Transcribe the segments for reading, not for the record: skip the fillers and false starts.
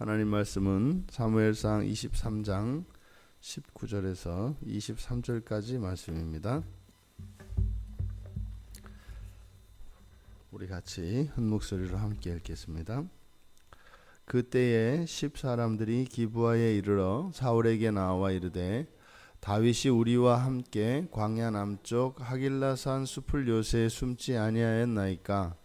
하나님 말씀은 사무엘상 23장 19절에서 23절까지 말씀입니다. 우리 같이 한 목소리로 함께 읽겠습니다. 그때에 10사람들이 기브아에 이르러 사울에게 나와 이르되 다윗이 우리와 함께 광야 남쪽 하길라산 숲을 요새에 숨지 아니하였나이까.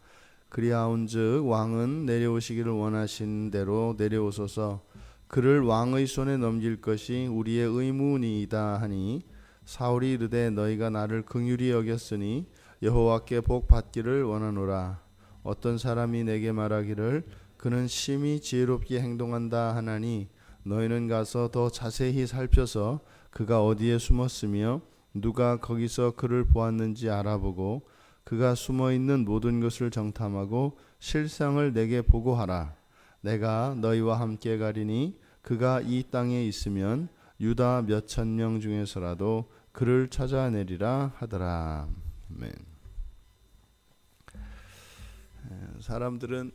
그리하온즉 왕은 내려오시기를 원하신 대로 내려오소서. 그를 왕의 손에 넘길 것이 우리의 의무니이다 하니 사울이 이르되 너희가 나를 긍휼히 여겼으니 여호와께 복 받기를 원하노라. 어떤 사람이 내게 말하기를 그는 심히 지혜롭게 행동한다 하나니 너희는 가서 더 자세히 살펴서 그가 어디에 숨었으며 누가 거기서 그를 보았는지 알아보고 그가 숨어있는 모든 것을 정탐하고 실상을 내게 보고하라. 내가 너희와 함께 가리니 그가 이 땅에 있으면 유다 몇천 명 중에서라도 그를 찾아내리라 하더라. 아멘. 사람들은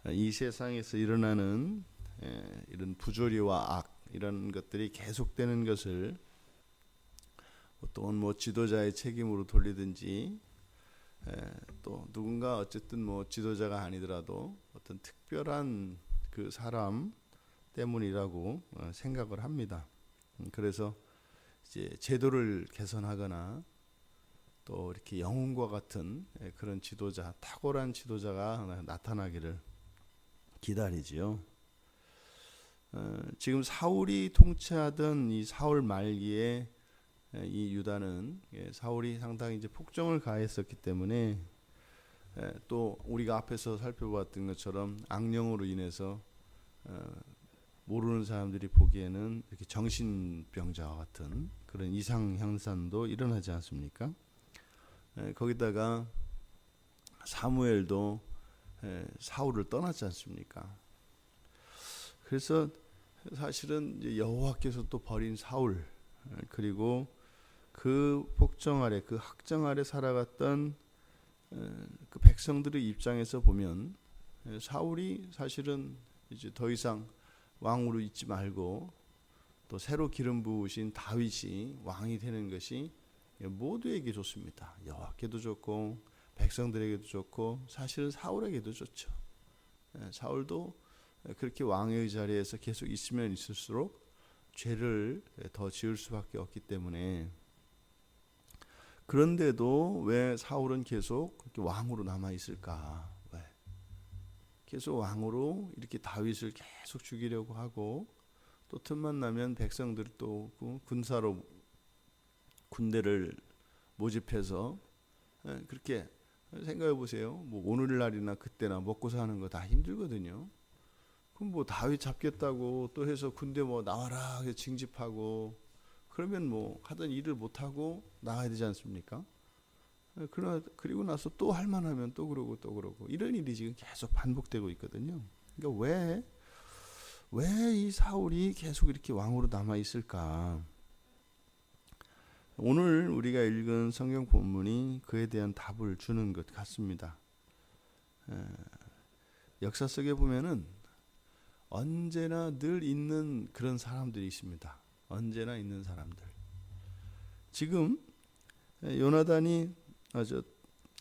이 세상에서 일어나는 이런 부조리와 악 이런 것들이 계속되는 것을 또는 지도자의 책임으로 돌리든지 또 누군가 어쨌든 지도자가 아니더라도 어떤 특별한 그 사람 때문이라고 생각을 합니다. 그래서 이제 제도를 개선하거나 또 이렇게 영웅과 같은 그런 지도자, 탁월한 지도자가 나타나기를 기다리지요. 지금 사울이 통치하던 이 사울 말기에 이 유다는 사울이 상당히 이제 폭정을 가했었기 때문에 또 우리가 앞에서 살펴봤던 것처럼 악령으로 인해서 모르는 사람들이 보기에는 이렇게 정신병자와 같은 그런 이상 현상도 일어나지 않습니까? 거기다가 사무엘도 사울을 떠났지 않습니까? 그래서 사실은 이제 여호와께서 또 버린 사울 그리고 그 폭정 아래 그 학정 아래 살아갔던 그 백성들의 입장에서 보면 사울이 사실은 이제 더 이상 왕으로 있지 말고 또 새로 기름 부으신 다윗이 왕이 되는 것이 모두에게 좋습니다. 여호와께도 좋고 백성들에게도 좋고 사실은 사울에게도 좋죠. 사울도 그렇게 왕의 자리에서 계속 있으면 있을수록 죄를 더 지을 수밖에 없기 때문에 그런데도 왜 사울은 계속 그렇게 왕으로 남아 있을까? 왜? 계속 왕으로 이렇게 다윗을 계속 죽이려고 하고 또 틈만 나면 백성들이 또 군사로 군대를 모집해서 그렇게 생각해 보세요. 오늘날이나 그때나 먹고 사는 거 다 힘들거든요. 그럼 다윗 잡겠다고 또 해서 군대 나와라 해서 징집하고 그러면 하던 일을 못 하고 나가야 되지 않습니까? 그리고 나서 또 할 만하면 또 그러고 이런 일이 지금 계속 반복되고 있거든요. 그러니까 왜 이 사울이 계속 이렇게 왕으로 남아 있을까? 오늘 우리가 읽은 성경 본문이 그에 대한 답을 주는 것 같습니다. 역사 속에 보면은 언제나 늘 있는 그런 사람들이 있습니다. 언제나 있는 사람들. 지금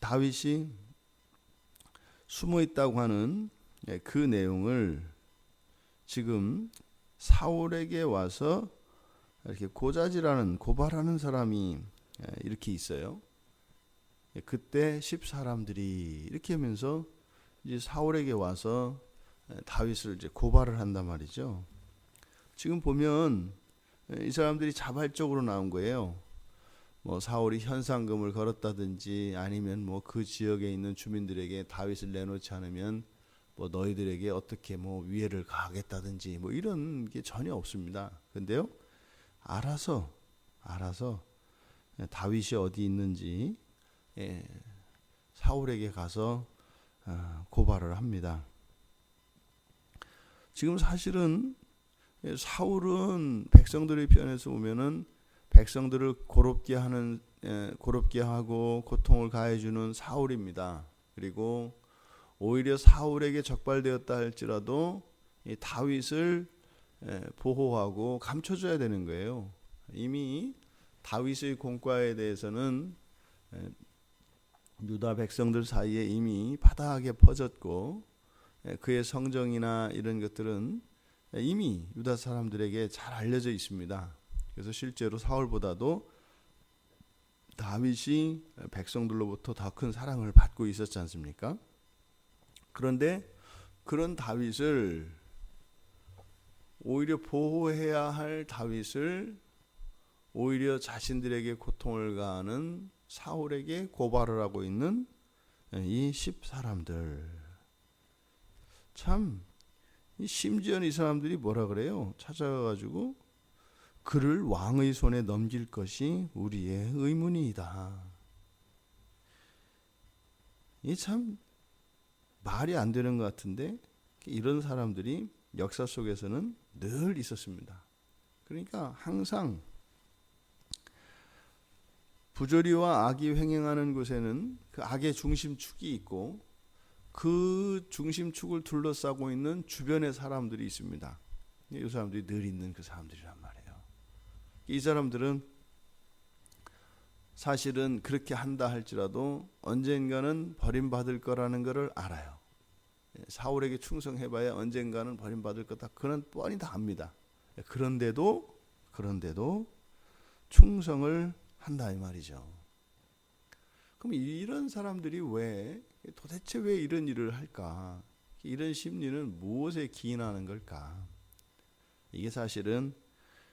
다윗이 숨어 있다고 하는 그 내용을 지금 사울에게 와서 이렇게 고발하는 사람이 이렇게 있어요. 그때 10사람들이 이렇게 하면서 이제 사울에게 와서 다윗을 이제 고발을 한단 말이죠. 지금 보면 이 사람들이 자발적으로 나온 거예요. 사울이 현상금을 걸었다든지 아니면 그 지역에 있는 주민들에게 다윗을 내놓지 않으면 너희들에게 어떻게 위해를 가하겠다든지 이런 게 전혀 없습니다. 근데요, 알아서 다윗이 어디 있는지 사울에게 가서 고발을 합니다. 지금 사실은 사울은 백성들의 편에서 보면은 백성들을 고롭게 하고 고통을 가해주는 사울입니다. 그리고 오히려 사울에게 적발되었다 할지라도 이 다윗을 보호하고 감춰줘야 되는 거예요. 이미 다윗의 공과에 대해서는 유다 백성들 사이에 이미 바다하게 퍼졌고, 그의 성정이나 이런 것들은 이미 유다 사람들에게 잘 알려져 있습니다. 그래서 실제로 사울보다도 다윗이 백성들로부터 더 큰 사랑을 받고 있었지 않습니까? 그런데 그런 다윗을, 오히려 보호해야 할 다윗을 오히려 자신들에게 고통을 가하는 사울에게 고발을 하고 있는 이 10사람들. 참, 심지어 이 사람들이 뭐라 그래요? 찾아가가지고 그를 왕의 손에 넘길 것이 우리의 의문이다. 이 참 말이 안 되는 것 같은데, 이런 사람들이 역사 속에서는 늘 있었습니다. 그러니까 항상 부조리와 악이 횡행하는 곳에는 그 악의 중심축이 있고, 그 중심축을 둘러싸고 있는 주변의 사람들이 있습니다. 이 사람들이 늘 있는 그 사람들이란 말이에요. 이 사람들은 사실은 그렇게 한다 할지라도 언젠가는 버림받을 거라는 것을 알아요. 사울에게 충성해봐야 언젠가는 버림받을 거다. 그건 뻔히 다 압니다. 그런데도 충성을 한다 이 말이죠. 그럼 이런 사람들이 도대체 왜 이런 일을 할까? 이런 심리는 무엇에 기인하는 걸까? 이게 사실은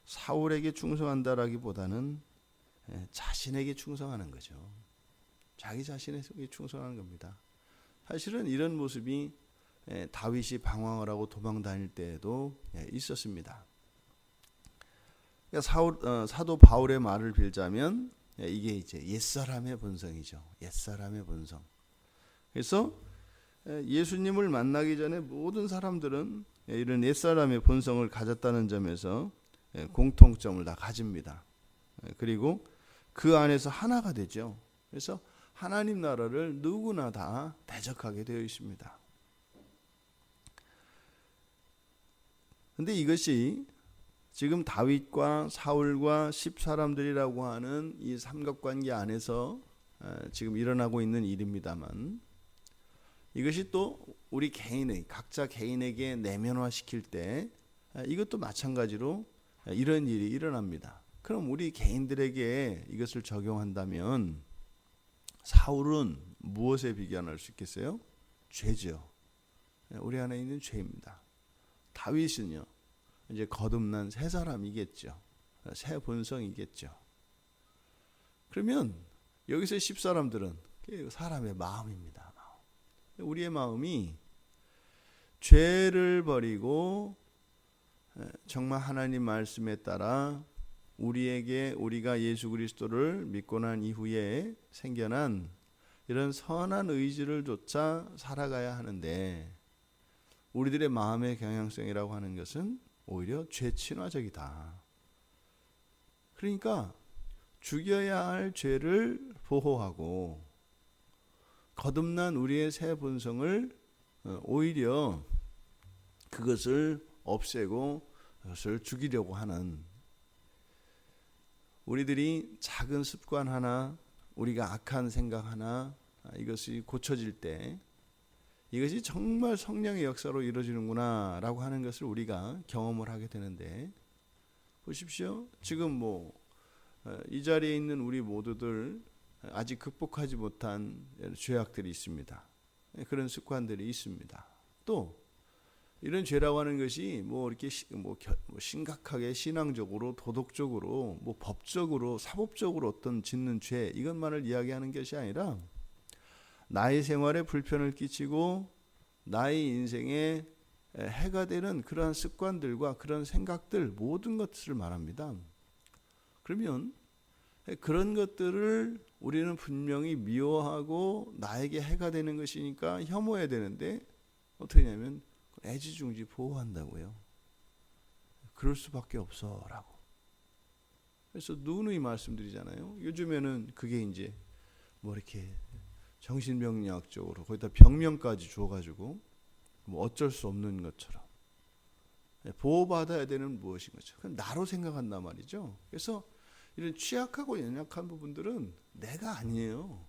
사울에게 충성한다라기보다는 자신에게 충성하는 거죠. 자기 자신에게 충성하는 겁니다. 사실은 이런 모습이 다윗이 방황을 하고 도망 다닐 때에도 있었습니다. 사도 바울의 말을 빌자면 이게 이제 옛사람의 본성이죠. 옛사람의 본성. 그래서 예수님을 만나기 전에 모든 사람들은 이런 옛사람의 본성을 가졌다는 점에서 공통점을 다 가집니다. 그리고 그 안에서 하나가 되죠. 그래서 하나님 나라를 누구나 다 대적하게 되어 있습니다. 그런데 이것이 지금 다윗과 사울과 10사람들이라고 하는 이 삼각관계 안에서 지금 일어나고 있는 일입니다만, 이것이 또 우리 각자 개인에게 내면화시킬 때 이것도 마찬가지로 이런 일이 일어납니다. 그럼 우리 개인들에게 이것을 적용한다면 사울은 무엇에 비견할 수 있겠어요? 죄죠. 우리 안에 있는 죄입니다. 다윗은요, 이제 거듭난 새 사람이겠죠. 새 본성이겠죠. 그러면 여기서 10사람들은 사람의 마음입니다. 우리의 마음이 죄를 버리고 정말 하나님 말씀에 따라 우리가 예수 그리스도를 믿고 난 이후에 생겨난 이런 선한 의지를 좇아 살아가야 하는데, 우리들의 마음의 경향성이라고 하는 것은 오히려 죄 친화적이다. 그러니까 죽여야 할 죄를 보호하고 거듭난 우리의 새 본성을 오히려 그것을 없애고 그것을 죽이려고 하는, 우리들이 작은 습관 하나, 우리가 악한 생각 하나, 이것이 고쳐질 때 이것이 정말 성령의 역사로 이루어지는구나 라고 하는 것을 우리가 경험을 하게 되는데, 보십시오. 지금 이 자리에 있는 우리 모두들 아직 극복하지 못한 죄악들이 있습니다. 그런 습관들이 있습니다. 또 이런 죄라고 하는 것이 이렇게 심각하게 신앙적으로, 도덕적으로, 법적으로, 사법적으로 어떤 짓는 죄, 이것만을 이야기하는 것이 아니라 나의 생활에 불편을 끼치고 나의 인생에 해가 되는 그러한 습관들과 그런 생각들, 모든 것을 말합니다. 그러면 그런 것들을 우리는 분명히 미워하고 나에게 해가 되는 것이니까 혐오해야 되는데, 어떻게 하냐면 애지중지 보호한다고요. 그럴 수밖에 없어 라고. 그래서 누누이 말씀드리잖아요. 요즘에는 그게 이제 이렇게 정신병리학적으로 거기다 병명까지 줘가지고 어쩔 수 없는 것처럼 보호받아야 되는 무엇인 거죠. 그건 나로 생각한단 말이죠. 그래서 이런 취약하고 연약한 부분들은 내가 아니에요.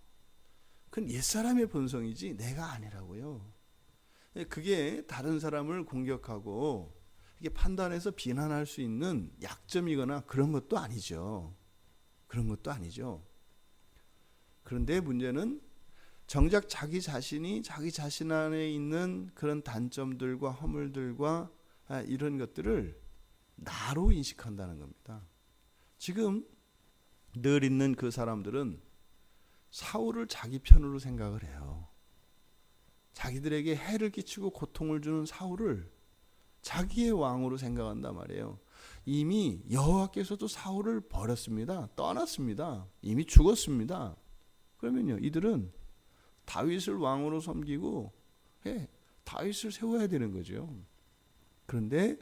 그건 옛사람의 본성이지 내가 아니라고요. 그게 다른 사람을 공격하고 이게 판단해서 비난할 수 있는 약점이거나 그런 것도 아니죠. 그런 것도 아니죠. 그런데 문제는 정작 자기 자신이 자기 자신 안에 있는 그런 단점들과 허물들과 이런 것들을 나로 인식한다는 겁니다. 지금 늘 있는 그 사람들은 사울을 자기 편으로 생각을 해요. 자기들에게 해를 끼치고 고통을 주는 사울을 자기의 왕으로 생각한단 말이에요. 이미 여호와께서도 사울을 버렸습니다. 떠났습니다. 이미 죽었습니다. 그러면요, 이들은 다윗을 왕으로 섬기고 다윗을 세워야 되는 거죠. 그런데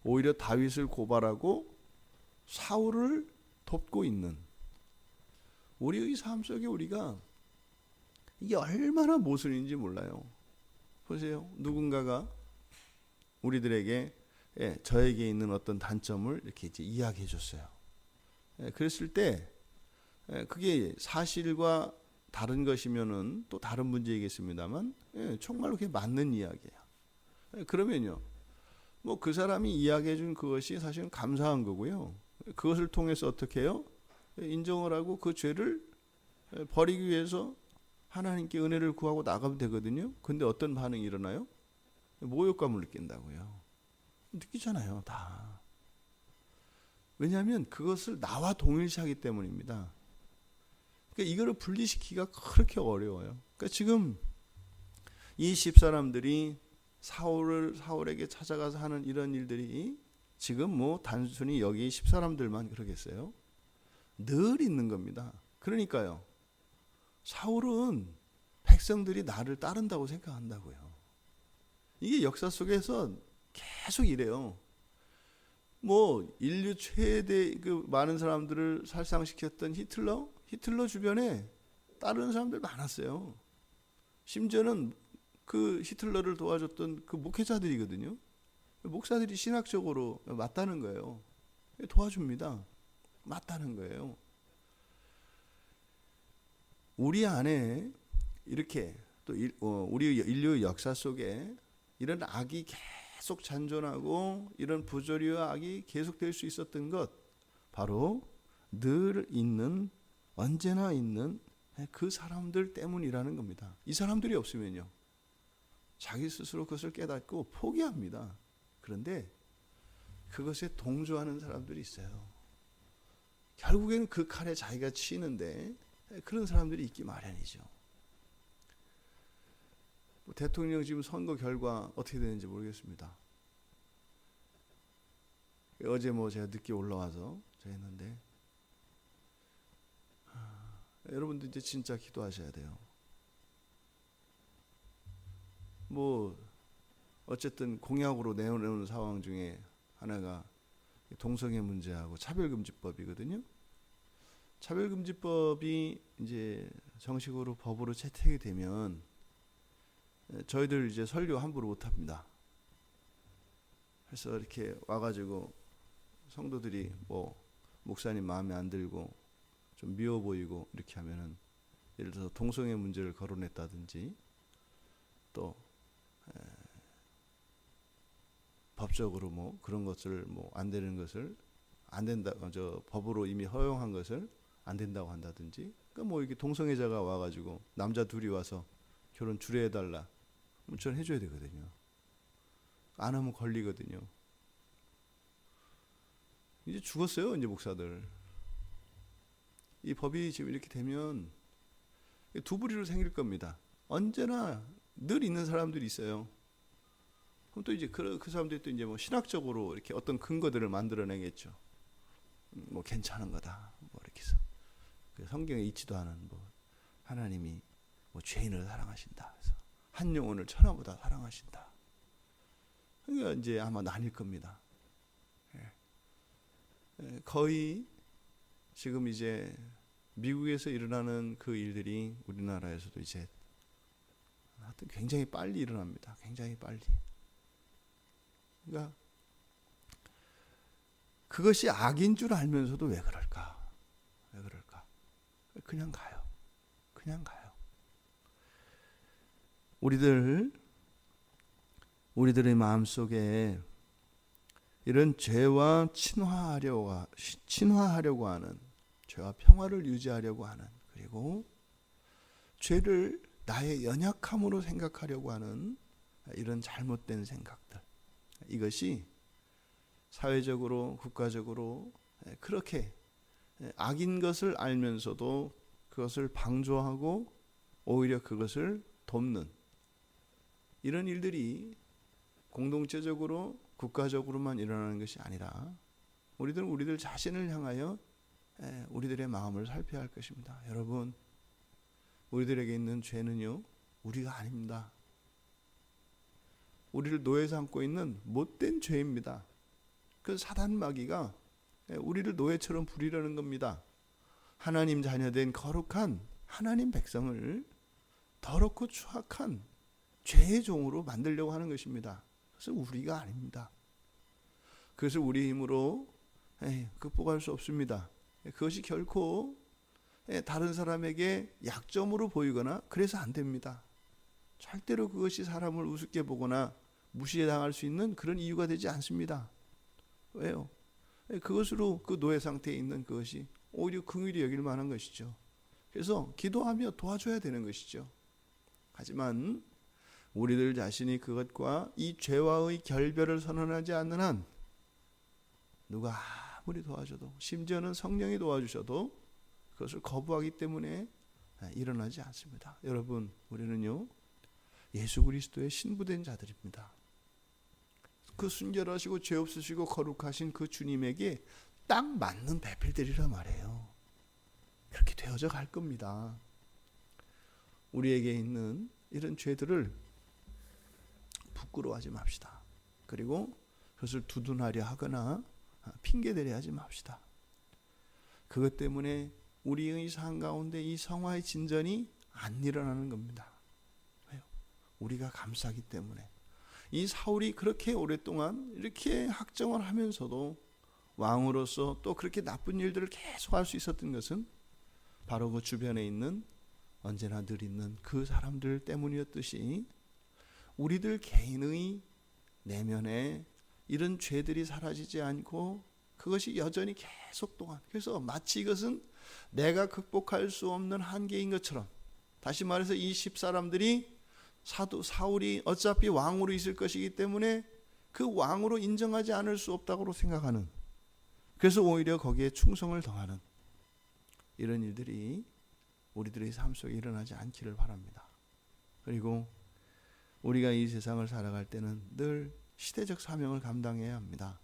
오히려 다윗을 고발하고 사울을 돕고 있는 우리의 삶 속에 우리가 이게 얼마나 모순인지 몰라요. 보세요. 누군가가 우리들에게 저에게 있는 어떤 단점을 이렇게 이제 이야기해 줬어요. 그랬을 때 그게 사실과 다른 것이면은 또 다른 문제이겠습니다만 정말로 그게 맞는 이야기예요. 그러면요, 뭐 그 사람이 이야기해 준 그것이 사실은 감사한 거고요. 그것을 통해서 어떻게 해요? 인정을 하고 그 죄를 버리기 위해서 하나님께 은혜를 구하고 나가면 되거든요. 근데 어떤 반응이 일어나요? 모욕감을 느낀다고요. 느끼잖아요, 다. 왜냐하면 그것을 나와 동일시하기 때문입니다. 그러니까 이거를 분리시키기가 그렇게 어려워요. 그러니까 지금 이 10사람들이 사울에게 찾아가서 하는 이런 일들이 지금 뭐 단순히 여기 10사람들만 그러겠어요? 늘 있는 겁니다. 그러니까요, 사울은 백성들이 나를 따른다고 생각한다고요. 이게 역사 속에서 계속 이래요. 뭐 인류 최대 그 많은 사람들을 살상시켰던 히틀러 주변에 따르는 사람들 많았어요. 심지어는 그 히틀러를 도와줬던 그 목회자들이거든요. 목사들이 신학적으로 맞다는 거예요. 도와줍니다. 맞다는 거예요. 우리 안에 이렇게 또 우리 인류 역사 속에 이런 악이 계속 잔존하고 이런 부조리와 악이 계속될 수 있었던 것, 바로 늘 있는, 언제나 있는 그 사람들 때문이라는 겁니다. 이 사람들이 없으면요, 자기 스스로 그것을 깨닫고 포기합니다. 그런데 그것에 동조하는 사람들이 있어요. 결국에는 그 칼에 자기가 치는데 그런 사람들이 있기 마련이죠. 대통령 지금 선거 결과 어떻게 되는지 모르겠습니다. 어제 뭐 제가 늦게 올라와서 했는데, 여러분들 이제 진짜 기도하셔야 돼요. 뭐 어쨌든 공약으로 내놓는 상황 중에 하나가 동성애 문제하고 차별금지법이거든요. 차별금지법이 이제 정식으로 법으로 채택이 되면 저희들 이제 설교 함부로 못합니다. 그래서 이렇게 와가지고 성도들이 뭐 목사님 마음에 안 들고 좀 미워 보이고 이렇게 하면은, 예를 들어서 동성애 문제를 거론했다든지 또 법적으로 뭐 그런 것을 뭐 안 되는 것을 안 된다, 법으로 이미 허용한 것을 안 된다고 한다든지, 그러니까 뭐 이렇게 동성애자가 와가지고 남자 둘이 와서 결혼 주례해달라, 저는 해줘야 되거든요. 안 하면 걸리거든요. 이제 죽었어요, 이제 목사들. 이 법이 지금 이렇게 되면 두 부리로 생길 겁니다. 언제나 늘 있는 사람들이 있어요. 그럼 또 이제 그 사람들이 또 이제 뭐 신학적으로 이렇게 어떤 근거들을 만들어내겠죠. 뭐 괜찮은 거다, 뭐 이렇게 해서 성경에 있지도 않은 뭐 하나님이 뭐 죄인을 사랑하신다, 그래서 한 영혼을 천하보다 사랑하신다. 그러니까 이제 아마 나뉠 겁니다. 거의 지금 이제 미국에서 일어나는 그 일들이 우리나라에서도 이제 하여튼 굉장히 빨리 일어납니다. 굉장히 빨리. 그러니까 그것이 악인 줄 알면서도 왜 그럴까? 왜 그럴까? 그냥 가요. 그냥 가요. 우리들의 마음속에 이런 죄와 친화하려고 하는, 죄와 평화를 유지하려고 하는, 그리고 죄를 나의 연약함으로 생각하려고 하는 이런 잘못된 생각들, 이것이 사회적으로 국가적으로 그렇게 악인 것을 알면서도 그것을 방조하고 오히려 그것을 돕는 이런 일들이 공동체적으로 국가적으로만 일어나는 것이 아니라 우리들은 우리들 자신을 향하여 우리들의 마음을 살펴야 할 것입니다. 여러분, 우리들에게 있는 죄는요, 우리가 아닙니다. 우리를 노예 삼고 있는 못된 죄입니다. 그 사단 마귀가 우리를 노예처럼 부리려는 겁니다. 하나님 자녀된 거룩한 하나님 백성을 더럽고 추악한 죄의 종으로 만들려고 하는 것입니다. 그것은 우리가 아닙니다. 그것을 우리 힘으로 극복할 수 없습니다. 그것이 결코 다른 사람에게 약점으로 보이거나 그래서 안 됩니다. 절대로 그것이 사람을 우습게 보거나 무시당할 수 있는 그런 이유가 되지 않습니다. 왜요? 그것으로 그 노예 상태에 있는 그것이 오히려 긍휼히 여길 만한 것이죠. 그래서 기도하며 도와줘야 되는 것이죠. 하지만 우리들 자신이 그것과 이 죄와의 결별을 선언하지 않는 한 누가 아무리 도와줘도, 심지어는 성령이 도와주셔도 그것을 거부하기 때문에 일어나지 않습니다. 여러분, 우리는요, 예수 그리스도의 신부된 자들입니다. 그 순결하시고 죄 없으시고 거룩하신 그 주님에게 딱 맞는 배필들이란 말이에요. 그렇게 되어져 갈 겁니다. 우리에게 있는 이런 죄들을 부끄러워하지 맙시다. 그리고 그것을 두둔하려 하거나 핑계대려 하지 맙시다. 그것 때문에 우리의 삶 가운데 이 성화의 진전이 안 일어나는 겁니다. 왜요? 우리가 감싸기 때문에. 이 사울이 그렇게 오랫동안 이렇게 학정을 하면서도 왕으로서 또 그렇게 나쁜 일들을 계속 할 수 있었던 것은 바로 그 주변에 있는, 언제나 늘 있는 그 사람들 때문이었듯이 우리들 개인의 내면에 이런 죄들이 사라지지 않고 그것이 여전히 계속 동안, 그래서 마치 이것은 내가 극복할 수 없는 한계인 것처럼, 다시 말해서 이 10사람들이 사울이 어차피 왕으로 있을 것이기 때문에 그 왕으로 인정하지 않을 수 없다고 생각하는, 그래서 오히려 거기에 충성을 더하는 이런 일들이 우리들의 삶 속에 일어나지 않기를 바랍니다. 그리고 우리가 이 세상을 살아갈 때는 늘 시대적 사명을 감당해야 합니다.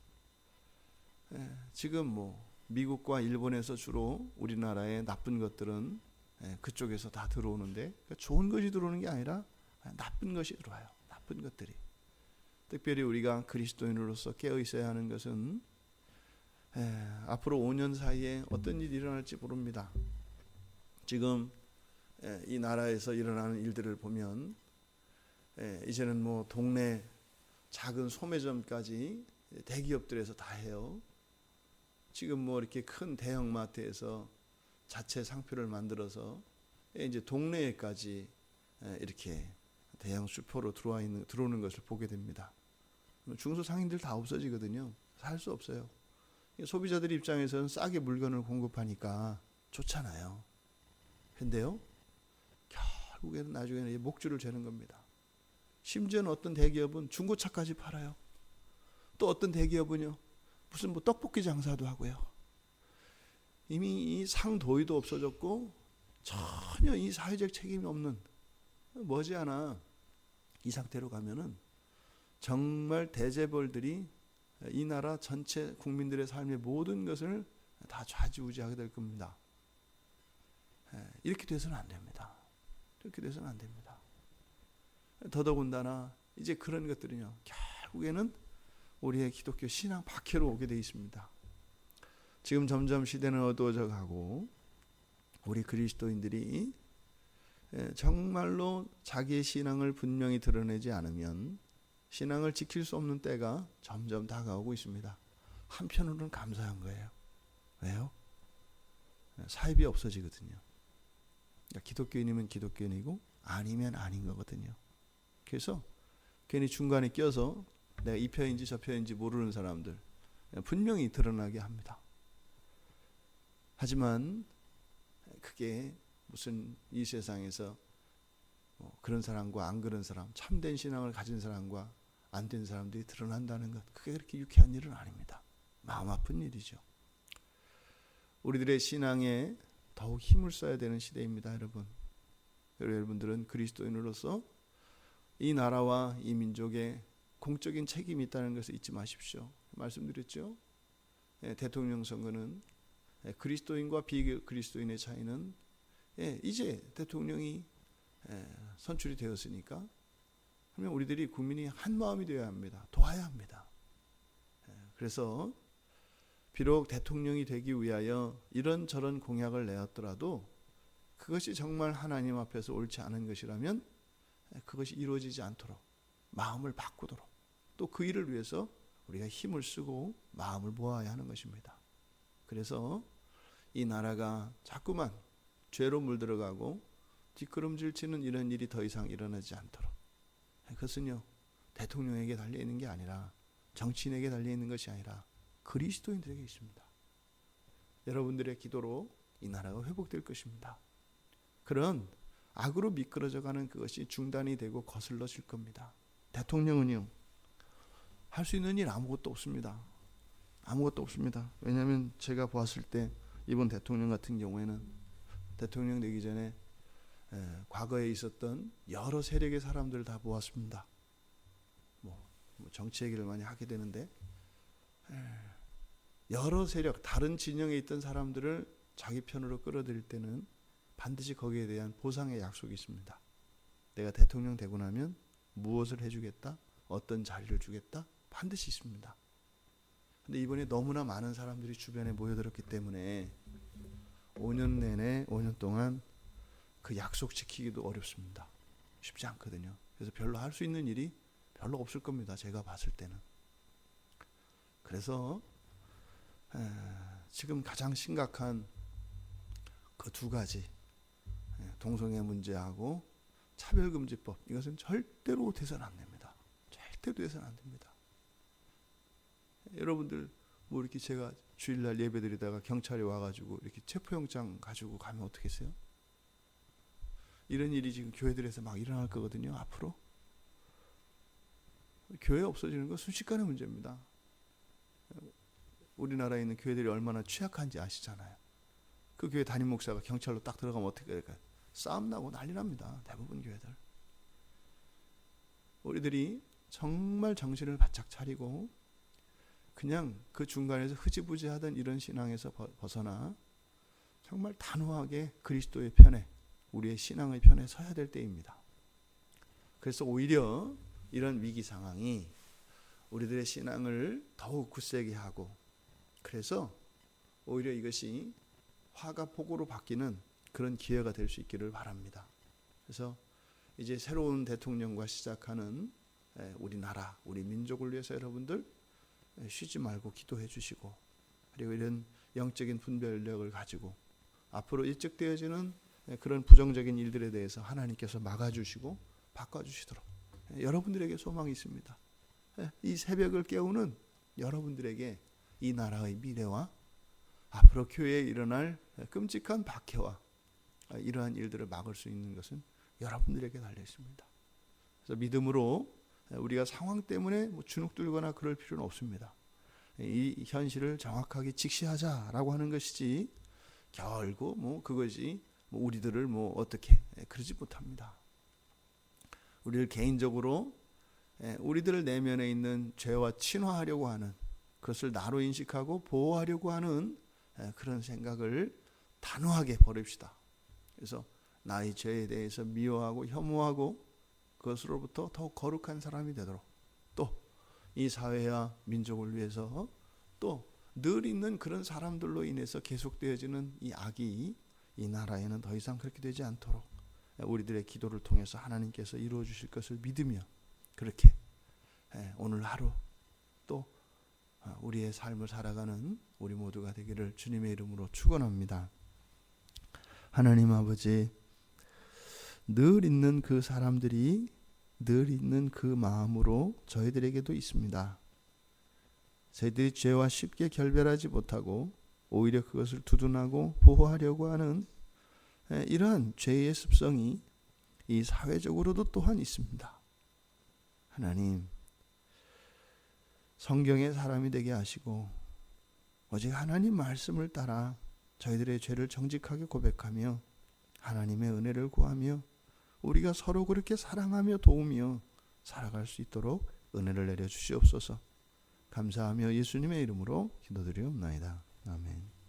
지금 미국과 일본에서 주로 우리나라의 나쁜 것들은 그쪽에서 다 들어오는데, 좋은 것이 들어오는 게 아니라 나쁜 것이 들어와요. 나쁜 것들이. 특별히 우리가 그리스도인으로서 깨어 있어야 하는 것은 앞으로 5년 사이에 어떤 일이 일어날지 모릅니다. 지금 이 나라에서 일어나는 일들을 보면 이제는 동네 작은 소매점까지 대기업들에서 다 해요. 지금 이렇게 큰 대형마트에서 자체 상표를 만들어서 이제 동네에까지 이렇게 대형 슈퍼로 들어오는 것을 보게 됩니다. 중소상인들 다 없어지거든요. 살 수 없어요. 소비자들 입장에서는 싸게 물건을 공급하니까 좋잖아요. 근데요, 결국에는 나중에는 목줄을 재는 겁니다. 심지어는 어떤 대기업은 중고차까지 팔아요. 또 어떤 대기업은요, 무슨 떡볶이 장사도 하고요. 이미 이 상도의도 없어졌고 전혀 이 사회적 책임이 없는, 머지않아 이 상태로 가면은 정말 대재벌들이 이 나라 전체 국민들의 삶의 모든 것을 다 좌지우지하게 될 겁니다. 이렇게 돼서는 안 됩니다. 이렇게 돼서는 안 됩니다. 더더군다나 이제 그런 것들은요, 결국에는 우리의 기독교 신앙 박해로 오게 돼 있습니다. 지금 점점 시대는 어두워져 가고 우리 그리스도인들이 정말로 자기의 신앙을 분명히 드러내지 않으면 신앙을 지킬 수 없는 때가 점점 다가오고 있습니다. 한편으로는 감사한 거예요. 왜요? 사입이 없어지거든요. 그러니까 기독교인이면 기독교인이고 아니면 아닌 거거든요. 그래서 괜히 중간에 껴서 내가 이 편인지 저 편인지 모르는 사람들 분명히 드러나게 합니다. 하지만 그게 무슨 이 세상에서 그런 사람과 안 그런 사람, 참된 신앙을 가진 사람과 안 된 사람들이 드러난다는 것, 그게 그렇게 유쾌한 일은 아닙니다. 마음 아픈 일이죠. 우리들의 신앙에 더욱 힘을 써야 되는 시대입니다, 여러분. 여러분들은 그리스도인으로서 이 나라와 이 민족에 공적인 책임이 있다는 것을 잊지 마십시오. 말씀드렸죠? 대통령 선거는 그리스도인과 비그리스도인의 차이는 이제 대통령이 선출이 되었으니까 그러면 우리들이 국민이 한 마음이 되어야 합니다. 도와야 합니다. 그래서 비록 대통령이 되기 위하여 이런저런 공약을 내었더라도 그것이 정말 하나님 앞에서 옳지 않은 것이라면 그것이 이루어지지 않도록 마음을 바꾸도록 또 그 일을 위해서 우리가 힘을 쓰고 마음을 모아야 하는 것입니다. 그래서 이 나라가 자꾸만 죄로 물들어가고 뒷걸음질 치는 이런 일이 더 이상 일어나지 않도록, 그것은요 대통령에게 달려있는 게 아니라 정치인에게 달려있는 것이 아니라 그리스도인들에게 있습니다. 여러분들의 기도로 이 나라가 회복될 것입니다. 그런 악으로 미끄러져가는 그것이 중단이 되고 거슬러질 겁니다. 대통령은요 할 수 있는 일 아무것도 없습니다. 아무것도 없습니다. 왜냐하면 제가 보았을 때 이번 대통령 같은 경우에는 대통령 되기 전에 과거에 있었던 여러 세력의 사람들을 다 모았습니다. 뭐 정치 얘기를 많이 하게 되는데 여러 세력, 다른 진영에 있던 사람들을 자기 편으로 끌어들일 때는 반드시 거기에 대한 보상의 약속이 있습니다. 내가 대통령 되고 나면 무엇을 해주겠다, 어떤 자리를 주겠다, 반드시 있습니다. 근데 이번에 너무나 많은 사람들이 주변에 모여들었기 때문에 5년 내내 5년 동안 그 약속 지키기도 어렵습니다. 쉽지 않거든요. 그래서 별로 할 수 있는 일이 별로 없을 겁니다. 제가 봤을 때는. 그래서 지금 가장 심각한 그 두 가지, 동성애 문제하고 차별금지법, 이것은 절대로 돼서는 안 됩니다. 절대로 돼서는 안 됩니다. 여러분들 뭐 이렇게 제가 주일날 예배드리다가 경찰이 와가지고 이렇게 체포영장 가지고 가면 어떻겠어요? 이런 일이 지금 교회들에서 막 일어날 거거든요. 앞으로 교회 없어지는 건 순식간의 문제입니다. 우리나라에 있는 교회들이 얼마나 취약한지 아시잖아요. 그 교회 담임 목사가 경찰로 딱 들어가면 어떻게 될까요? 싸움 나고 난리 납니다. 대부분 교회들. 우리들이 정말 정신을 바짝 차리고 그냥 그 중간에서 흐지부지하던 이런 신앙에서 벗어나 정말 단호하게 그리스도의 편에, 우리의 신앙의 편에 서야 될 때입니다. 그래서 오히려 이런 위기 상황이 우리들의 신앙을 더욱 굳세게 하고, 그래서 오히려 이것이 화가 폭우로 바뀌는 그런 기회가 될 수 있기를 바랍니다. 그래서 이제 새로운 대통령과 시작하는 우리나라, 우리 민족을 위해서 여러분들 쉬지 말고 기도해 주시고, 그리고 이런 영적인 분별력을 가지고 앞으로 일찍되어지는 그런 부정적인 일들에 대해서 하나님께서 막아주시고 바꿔주시도록 여러분들에게 소망이 있습니다. 이 새벽을 깨우는 여러분들에게 이 나라의 미래와 앞으로 교회에 일어날 끔찍한 박해와 이러한 일들을 막을 수 있는 것은 여러분들에게 달려 있습니다. 그래서 믿음으로 우리가 상황 때문에 주눅들거나 그럴 필요는 없습니다. 이 현실을 정확하게 직시하자라고 하는 것이지 결국 그것이 우리들을 어떻게 그러지 못합니다. 우리를 개인적으로 우리들 내면에 있는 죄와 친화하려고 하는, 그것을 나로 인식하고 보호하려고 하는 그런 생각을 단호하게 버립시다. 그래서 나의 죄에 대해서 미워하고 혐오하고 그것으로부터 더욱 거룩한 사람이 되도록, 또 이 사회와 민족을 위해서 또 늘 있는 그런 사람들로 인해서 계속되어지는 이 악이 이 나라에는 더 이상 그렇게 되지 않도록 우리들의 기도를 통해서 하나님께서 이루어 주실 것을 믿으며 그렇게 오늘 하루 또 우리의 삶을 살아가는 우리 모두가 되기를 주님의 이름으로 축원합니다. 하나님 아버지, 늘 있는 그 사람들이 늘 있는 그 마음으로 저희들에게도 있습니다. 저희들이 죄와 쉽게 결별하지 못하고 오히려 그것을 두둔하고 보호하려고 하는 이러한 죄의 습성이 이 사회적으로도 또한 있습니다. 하나님, 성경의 사람이 되게 하시고 오직 하나님 말씀을 따라 저희들의 죄를 정직하게 고백하며 하나님의 은혜를 구하며 우리가 서로 그렇게 사랑하며 도우며 살아갈 수 있도록 은혜를 내려 주시옵소서. 감사하며 예수님의 이름으로 기도드리옵나이다. 아멘.